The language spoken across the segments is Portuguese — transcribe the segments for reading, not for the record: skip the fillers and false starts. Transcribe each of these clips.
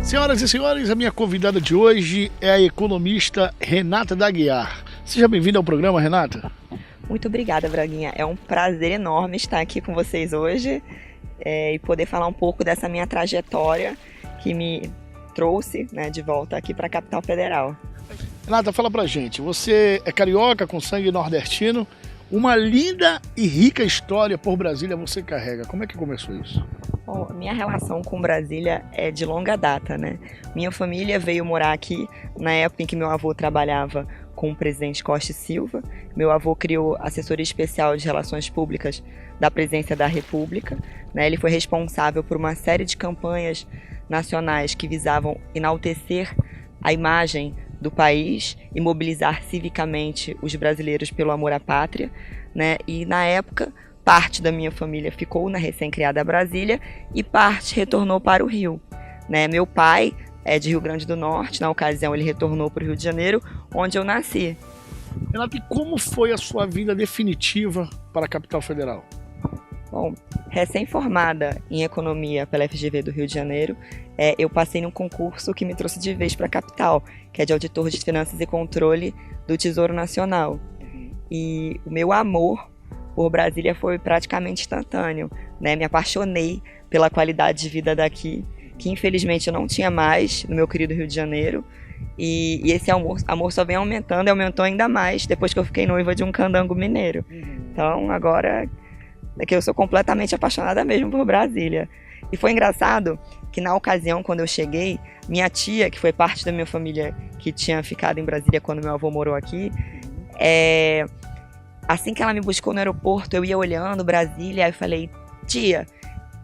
Senhoras e senhores, a minha convidada de hoje é a economista Renata D'Aguiar. Seja bem-vinda ao programa, Renata. Muito obrigada, Braguinha. É um prazer enorme estar aqui com vocês hoje e poder falar um pouco dessa minha trajetória que me trouxe, de volta aqui para a capital federal. Renata, fala pra gente, você é carioca com sangue nordestino, uma linda e rica história por Brasília você carrega. Como é que começou isso? Bom, minha relação com Brasília é de longa data, Minha família veio morar aqui na época em que meu avô trabalhava com o presidente Costa e Silva. Meu avô criou a Assessoria Especial de Relações Públicas da Presidência da República. Ele foi responsável por uma série de campanhas nacionais que visavam enaltecer a imagem do país e mobilizar civicamente os brasileiros pelo amor à pátria, E na época, parte da minha família ficou na recém-criada Brasília e parte retornou para o Rio, Meu pai é de Rio Grande do Norte, na ocasião ele retornou para o Rio de Janeiro, onde eu nasci. Renata, e como foi a sua vinda definitiva para a capital federal? Bom, recém-formada em economia pela FGV do Rio de Janeiro, eu passei num concurso que me trouxe de vez para a capital, que é de auditor de finanças e controle do Tesouro Nacional. E o meu amor por Brasília foi praticamente instantâneo, Me apaixonei pela qualidade de vida daqui, que infelizmente eu não tinha mais no meu querido Rio de Janeiro. E esse amor só vem aumentando e aumentou ainda mais depois que eu fiquei noiva de um candango mineiro. Então agora é que eu sou completamente apaixonada mesmo por Brasília. E foi engraçado que na ocasião, quando eu cheguei, minha tia, que foi parte da minha família que tinha ficado em Brasília quando meu avô morou aqui, assim que ela me buscou no aeroporto, eu ia olhando Brasília, aí eu falei, tia,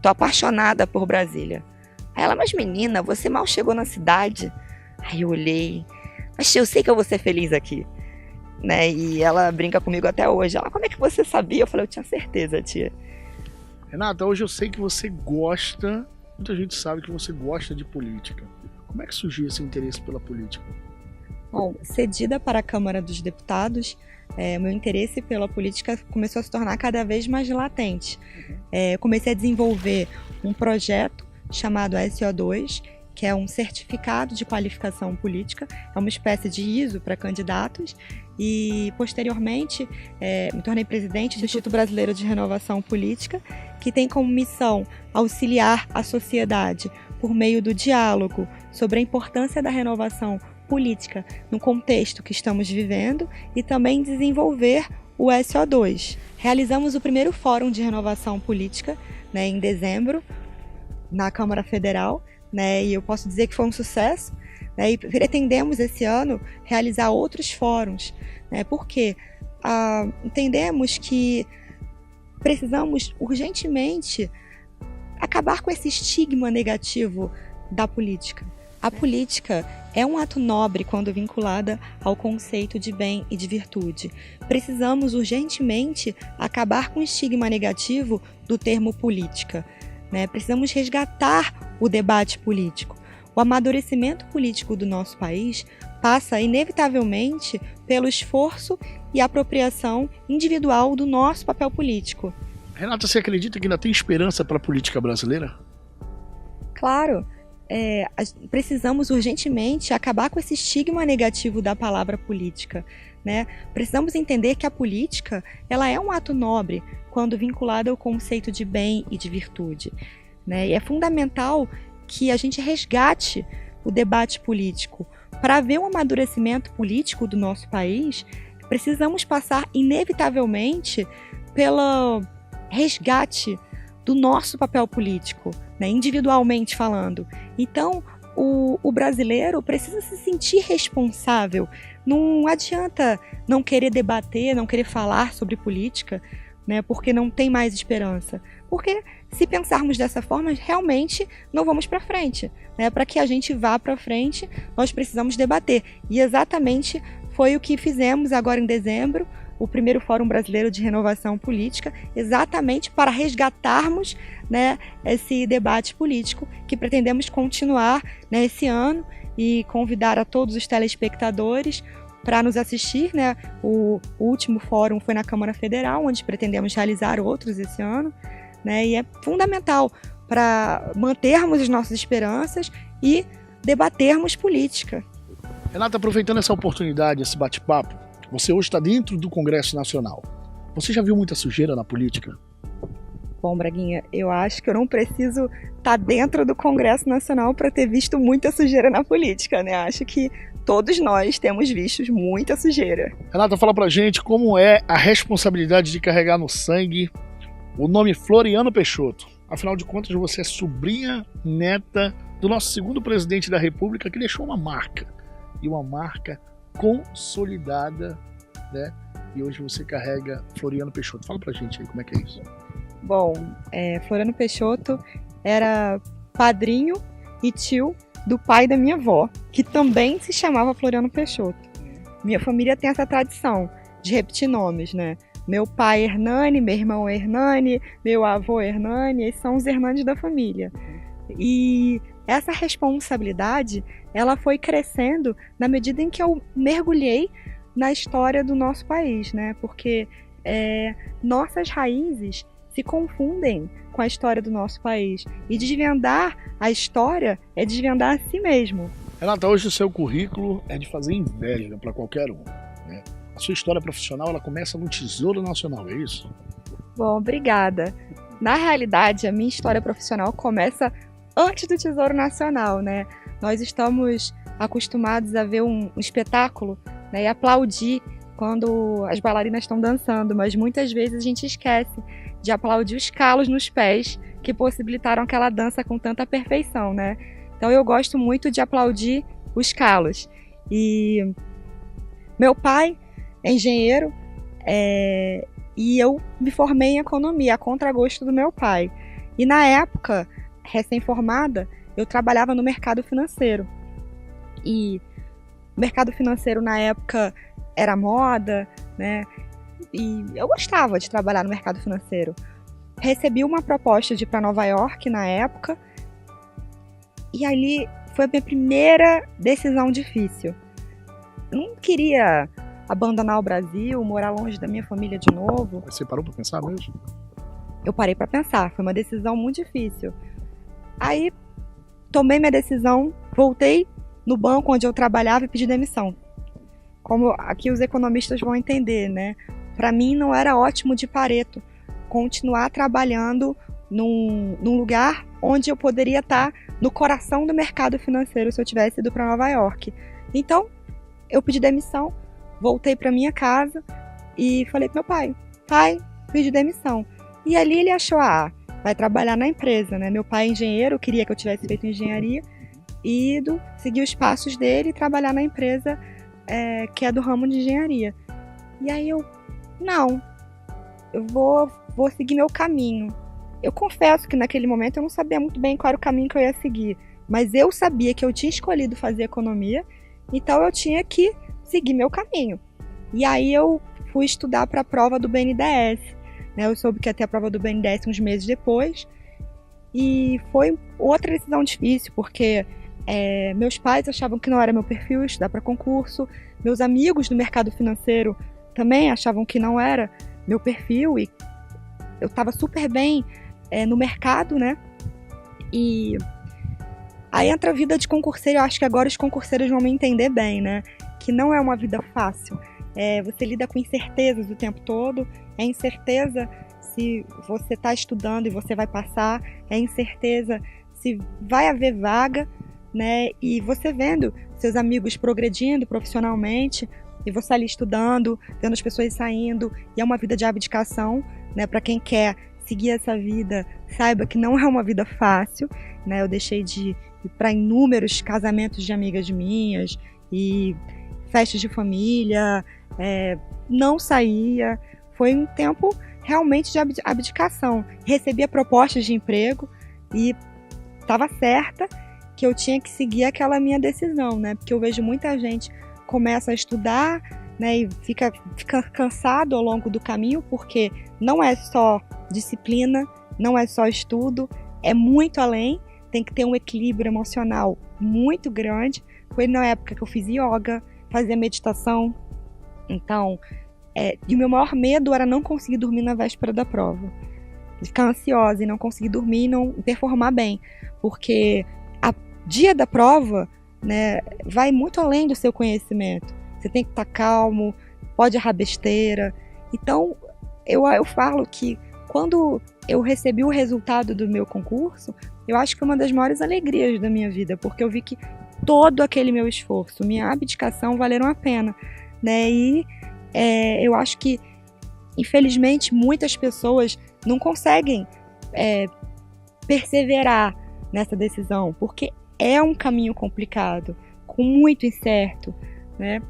tô apaixonada por Brasília. Aí ela, mas menina, você mal chegou na cidade. Aí eu olhei, mas tia, eu sei que eu vou ser feliz aqui. E ela brinca comigo até hoje. Ela, como é que você sabia? Eu falei, eu tinha certeza, tia. Renata, hoje eu sei que você gosta, muita gente sabe que você gosta de política. Como é que surgiu esse interesse pela política? Bom, cedida para a Câmara dos Deputados, meu interesse pela política começou a se tornar cada vez mais latente. Comecei a desenvolver um projeto chamado SO2, que é um certificado de qualificação política, é uma espécie de ISO para candidatos, e posteriormente me tornei presidente do Instituto Brasileiro de Renovação Política, que tem como missão auxiliar a sociedade por meio do diálogo sobre a importância da renovação política no contexto que estamos vivendo e também desenvolver o SO2. Realizamos o primeiro Fórum de Renovação Política em dezembro, na Câmara Federal, e eu posso dizer que foi um sucesso, e pretendemos esse ano realizar outros fóruns, porque entendemos que precisamos urgentemente acabar com esse estigma negativo da política. A política é um ato nobre quando vinculada ao conceito de bem e de virtude. Precisamos urgentemente acabar com o estigma negativo do termo política. Precisamos resgatar o debate político. O amadurecimento político do nosso país passa inevitavelmente pelo esforço e apropriação individual do nosso papel político. Renata, você acredita que ainda tem esperança para a política brasileira? Claro. Precisamos urgentemente acabar com esse estigma negativo da palavra política, Precisamos entender que a política ela é um ato nobre quando vinculada ao conceito de bem e de virtude, E é fundamental que a gente resgate o debate político. Para haver um amadurecimento político do nosso país, precisamos passar inevitavelmente pelo resgate do nosso papel político, individualmente falando. Então, o brasileiro precisa se sentir responsável. Não adianta não querer debater, não querer falar sobre política, porque não tem mais esperança. Porque se pensarmos dessa forma, realmente não vamos para frente. Para que a gente vá para frente, nós precisamos debater. E exatamente foi o que fizemos agora em dezembro, o primeiro Fórum Brasileiro de Renovação Política, exatamente para resgatarmos esse debate político que pretendemos continuar esse ano e convidar a todos os telespectadores para nos assistir. O último fórum foi na Câmara Federal, onde pretendemos realizar outros esse ano, e é fundamental para mantermos as nossas esperanças e debatermos política. Renata, aproveitando essa oportunidade, esse bate-papo, você hoje está dentro do Congresso Nacional. Você já viu muita sujeira na política? Bom, Braguinha, eu acho que eu não preciso estar dentro do Congresso Nacional para ter visto muita sujeira na política, né? Acho que todos nós temos visto muita sujeira. Renata, fala pra gente como é a responsabilidade de carregar no sangue o nome Floriano Peixoto. Afinal de contas, você é sobrinha neta do nosso segundo presidente da República, que deixou uma marca. E uma marca consolidada, né? E hoje você carrega Floriano Peixoto. Fala pra gente aí como é que é isso. Bom, Floriano Peixoto era padrinho e tio do pai da minha avó, que também se chamava Floriano Peixoto. Minha família tem essa tradição de repetir nomes, né? Meu pai Hernani, meu irmão Hernani, meu avô Hernani, esses são os Hernanes da família. E essa responsabilidade, ela foi crescendo na medida em que eu mergulhei na história do nosso país, né? Porque nossas raízes se confundem com a história do nosso país. E desvendar a história é desvendar a si mesmo. Renata, hoje o seu currículo é de fazer inveja para qualquer um, né? A sua história profissional, ela começa no Tesouro Nacional, é isso? Bom, obrigada. Na realidade, a minha história profissional começa antes do Tesouro Nacional, né? Nós estamos acostumados a ver um espetáculo, né, e aplaudir quando as bailarinas estão dançando, mas muitas vezes a gente esquece de aplaudir os calos nos pés que possibilitaram aquela dança com tanta perfeição, né? Então eu gosto muito de aplaudir os calos. E meu pai é engenheiro e eu me formei em economia, a contragosto do meu pai. E na época, recém-formada, eu trabalhava no mercado financeiro. E o mercado financeiro na época era moda, né? E eu gostava de trabalhar no mercado financeiro. Recebi uma proposta de ir para Nova York na época. E ali foi a minha primeira decisão difícil. Eu não queria abandonar o Brasil, morar longe da minha família de novo. Você parou para pensar mesmo? Eu parei para pensar, foi uma decisão muito difícil. Aí tomei minha decisão, voltei no banco onde eu trabalhava e pedi demissão. Como aqui os economistas vão entender, né? Para mim não era ótimo de Pareto continuar trabalhando num lugar onde eu poderia estar no coração do mercado financeiro se eu tivesse ido para Nova York. Então, eu pedi demissão, voltei para minha casa e falei para meu pai, pedi demissão. E ali ele achou, vai trabalhar na empresa, né? Meu pai é engenheiro, queria que eu tivesse feito engenharia e seguir os passos dele e trabalhar na empresa que é do ramo de engenharia. E aí eu vou seguir meu caminho. Eu confesso que naquele momento eu não sabia muito bem qual era o caminho que eu ia seguir, mas eu sabia que eu tinha escolhido fazer economia, então eu tinha que seguir meu caminho. E aí eu fui estudar para a prova do BNDES, né? Eu soube que ia ter a prova do BNDES uns meses depois, e foi outra decisão difícil, porque meus pais achavam que não era meu perfil estudar para concurso, meus amigos do mercado financeiro também achavam que não era meu perfil, e eu estava super bem no mercado, né? E aí entra a vida de concurseiro. Eu acho que agora os concurseiros vão me entender bem, né? Que não é uma vida fácil. Você lida com incertezas o tempo todo. É incerteza se você está estudando e você vai passar. É incerteza se vai haver vaga, né? E você vendo seus amigos progredindo profissionalmente e você ali estudando, vendo as pessoas saindo. E é uma vida de abdicação, né? Para quem quer seguir essa vida, saiba que não é uma vida fácil, né? Eu deixei de ir para inúmeros casamentos de amigas minhas e festas de família, não saía. Foi um tempo realmente de abdicação. Recebia propostas de emprego e estava certa que eu tinha que seguir aquela minha decisão, né? Porque eu vejo muita gente começa a estudar, né, e fica cansado ao longo do caminho, porque não é só disciplina, não é só estudo, é muito além, tem que ter um equilíbrio emocional muito grande. Foi na época que eu fiz yoga, fazia meditação, então, e o meu maior medo era não conseguir dormir na véspera da prova, ficar ansiosa e não conseguir dormir e não performar bem, porque dia da prova né, vai muito além do seu conhecimento. Você tem que estar calmo, pode errar besteira. Então, eu falo que quando eu recebi o resultado do meu concurso, eu acho que é uma das maiores alegrias da minha vida, porque eu vi que todo aquele meu esforço, minha abdicação valeram a pena, né? E eu acho que, infelizmente, muitas pessoas não conseguem perseverar nessa decisão, porque é um caminho complicado, com muito incerto, né?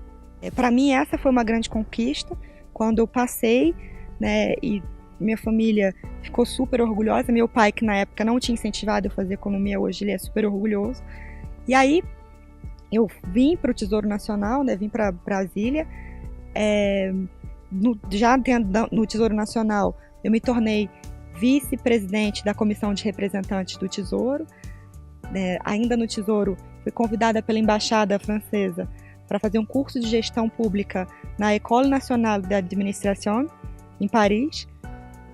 Para mim, essa foi uma grande conquista, quando eu passei, né, e minha família ficou super orgulhosa. Meu pai, que na época não tinha incentivado eu a fazer economia, hoje ele é super orgulhoso. E aí, eu vim para o Tesouro Nacional, né, vim para Brasília. Já no Tesouro Nacional, eu me tornei vice-presidente da Comissão de Representantes do Tesouro. Ainda no Tesouro, fui convidada pela Embaixada Francesa para fazer um curso de gestão pública na École Nationale d'Administration, em Paris,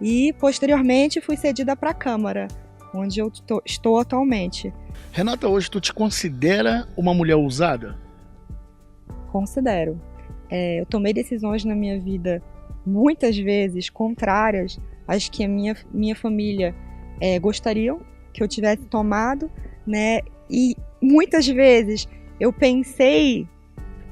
e posteriormente fui cedida para a Câmara, onde eu estou atualmente. Renata, hoje tu te considera uma mulher ousada? Considero. Eu tomei decisões na minha vida, muitas vezes contrárias às que a minha família gostariam que eu tivesse tomado, né? E muitas vezes eu pensei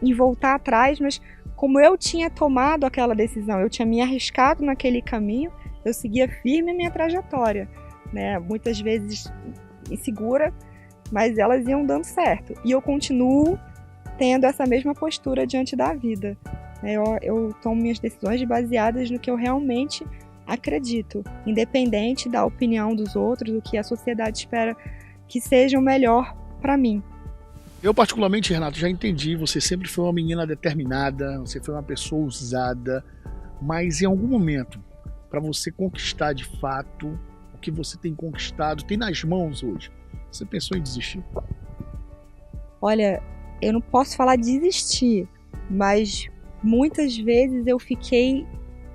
em voltar atrás, mas como eu tinha tomado aquela decisão, eu tinha me arriscado naquele caminho, eu seguia firme a minha trajetória, né? Muitas vezes insegura, mas elas iam dando certo. E eu continuo tendo essa mesma postura diante da vida. Eu tomo minhas decisões baseadas no que eu realmente acredito, independente da opinião dos outros, do que a sociedade espera que seja o melhor para mim. Eu, particularmente, Renato, já entendi, você sempre foi uma menina determinada, você foi uma pessoa ousada, mas em algum momento, para você conquistar de fato o que você tem conquistado, tem nas mãos hoje, você pensou em desistir? Olha, eu não posso falar desistir, mas muitas vezes eu fiquei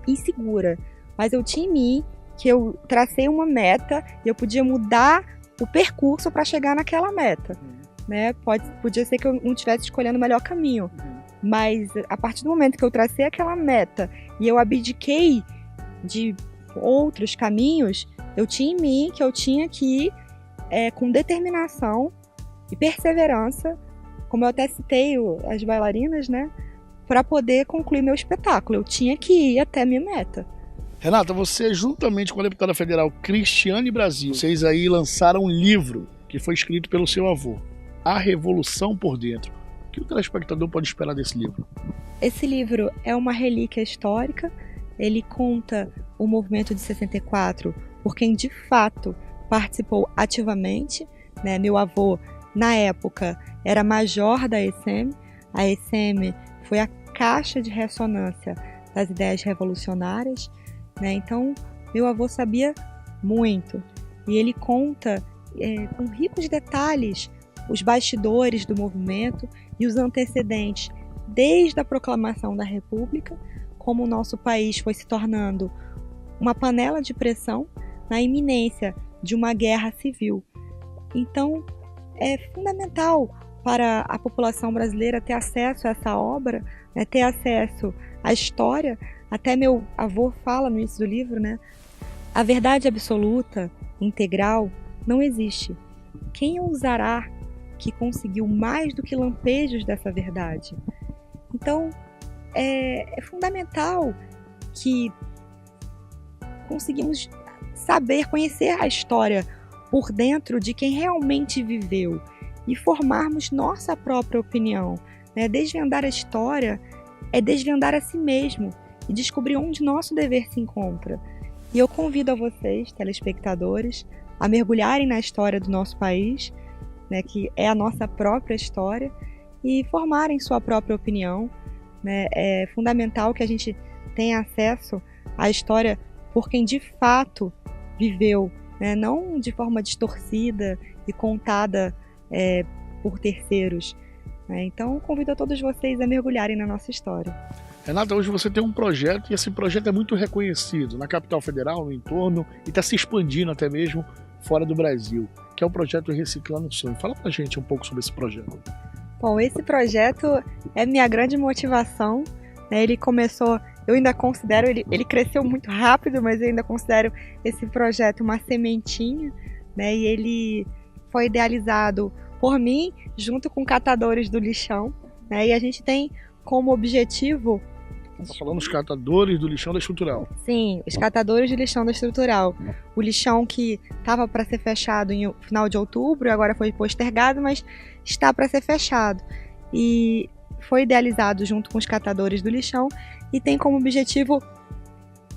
insegura. Mas eu tinha em mim que eu tracei uma meta e eu podia mudar o percurso para chegar naquela meta. Né? Podia ser que eu não estivesse escolhendo o melhor caminho, mas a partir do momento que eu tracei aquela meta e eu abdiquei de outros caminhos, eu tinha em mim que eu tinha que ir com determinação e perseverança, como eu até citei as bailarinas, né, para poder concluir meu espetáculo. Eu tinha que ir até minha meta. Renata, você, juntamente com a deputada federal Cristiane Brasil, vocês aí lançaram um livro que foi escrito pelo seu avô, A Revolução por Dentro. O que o telespectador pode esperar desse livro? Esse livro é uma relíquia histórica. Ele conta o movimento de 64 por quem de fato participou ativamente, né? Meu avô, na época, era major da ECM. A ECM foi a caixa de ressonância das ideias revolucionárias, né? Então, meu avô sabia muito. E ele conta com ricos detalhes os bastidores do movimento e os antecedentes, desde a proclamação da República, como o nosso país foi se tornando uma panela de pressão na iminência de uma guerra civil. Então, é fundamental para a população brasileira ter acesso a essa obra, né, ter acesso à história. Até meu avô fala no início do livro, né, a verdade absoluta, integral, não existe. Quem ousará que conseguiu mais do que lampejos dessa verdade? Então, é fundamental que conseguimos saber, conhecer a história por dentro de quem realmente viveu e formarmos nossa própria opinião. Né? Desvendar a história é desvendar a si mesmo e descobrir onde nosso dever se encontra. E eu convido a vocês, telespectadores, a mergulharem na história do nosso país, né, que é a nossa própria história, e formarem sua própria opinião. Né? É fundamental que a gente tenha acesso à história por quem de fato viveu, né? Não de forma distorcida e contada por terceiros. Né? Então, convido a todos vocês a mergulharem na nossa história. Renata, hoje você tem um projeto e esse projeto é muito reconhecido na capital federal, no entorno, e está se expandindo até mesmo fora do Brasil, que é o projeto Reciclando o Sonho. Fala pra gente um pouco sobre esse projeto. Bom, esse projeto é minha grande motivação, né? Ele começou, eu ainda considero, ele cresceu muito rápido, mas eu ainda considero esse projeto uma sementinha, né? E ele foi idealizado por mim, junto com catadores do lixão, né? E a gente tem como objetivo... Está falando dos catadores do lixão da estrutural. Sim, os catadores de lixão da estrutural. O lixão que estava para ser fechado em final de outubro, agora foi postergado, mas está para ser fechado. E foi idealizado junto com os catadores do lixão e tem como objetivo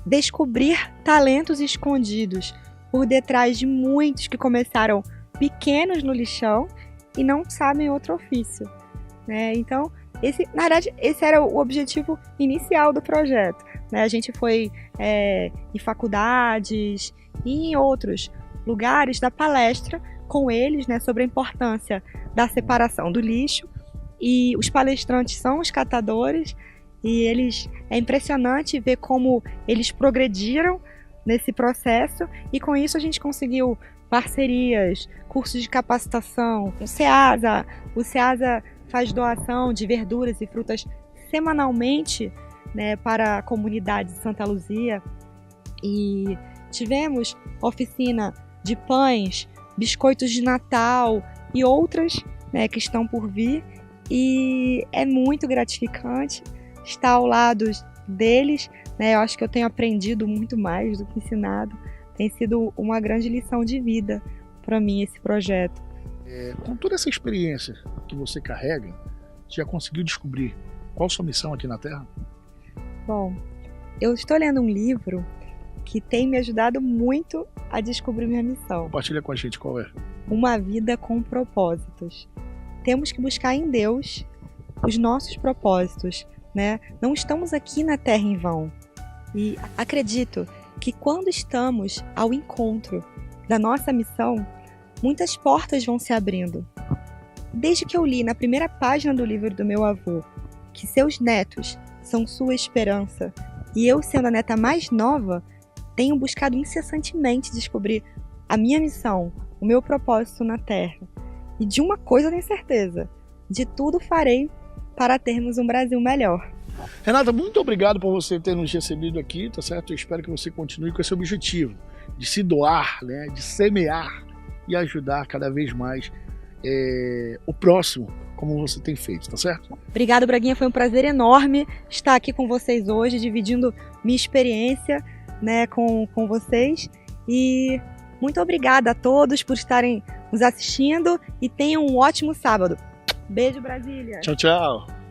descobrir talentos escondidos por detrás de muitos que começaram pequenos no lixão e não sabem outro ofício, né? Então, na verdade, esse era o objetivo inicial do projeto, né? A gente foi em faculdades e em outros lugares da palestra com eles, né, sobre a importância da separação do lixo, e os palestrantes são os catadores e é impressionante ver como eles progrediram nesse processo, e com isso a gente conseguiu parcerias, cursos de capacitação, o SEASA faz doação de verduras e frutas semanalmente, né, para a comunidade de Santa Luzia, e tivemos oficina de pães, biscoitos de Natal e outras, né, que estão por vir, e é muito gratificante estar ao lado deles, né? Eu acho que eu tenho aprendido muito mais do que ensinado, tem sido uma grande lição de vida para mim esse projeto. Com toda essa experiência que você carrega, você já conseguiu descobrir qual a sua missão aqui na Terra? Bom, eu estou lendo um livro que tem me ajudado muito a descobrir minha missão. Compartilha com a gente, qual é? Uma vida com propósitos. Temos que buscar em Deus os nossos propósitos, né? Não estamos aqui na Terra em vão. E acredito que quando estamos ao encontro da nossa missão, muitas portas vão se abrindo. Desde que eu li na primeira página do livro do meu avô que seus netos são sua esperança, e eu, sendo a neta mais nova, tenho buscado incessantemente descobrir a minha missão, o meu propósito na Terra. E de uma coisa eu tenho certeza: de tudo farei para termos um Brasil melhor. Renata, muito obrigado por você ter nos recebido aqui, tá certo? Eu espero que você continue com esse objetivo de se doar, né, de semear e ajudar cada vez mais o próximo, como você tem feito, tá certo? Obrigado, Braguinha, foi um prazer enorme estar aqui com vocês hoje, dividindo minha experiência, né, com vocês, e muito obrigada a todos por estarem nos assistindo, e tenham um ótimo sábado. Beijo, Brasília! Tchau, tchau!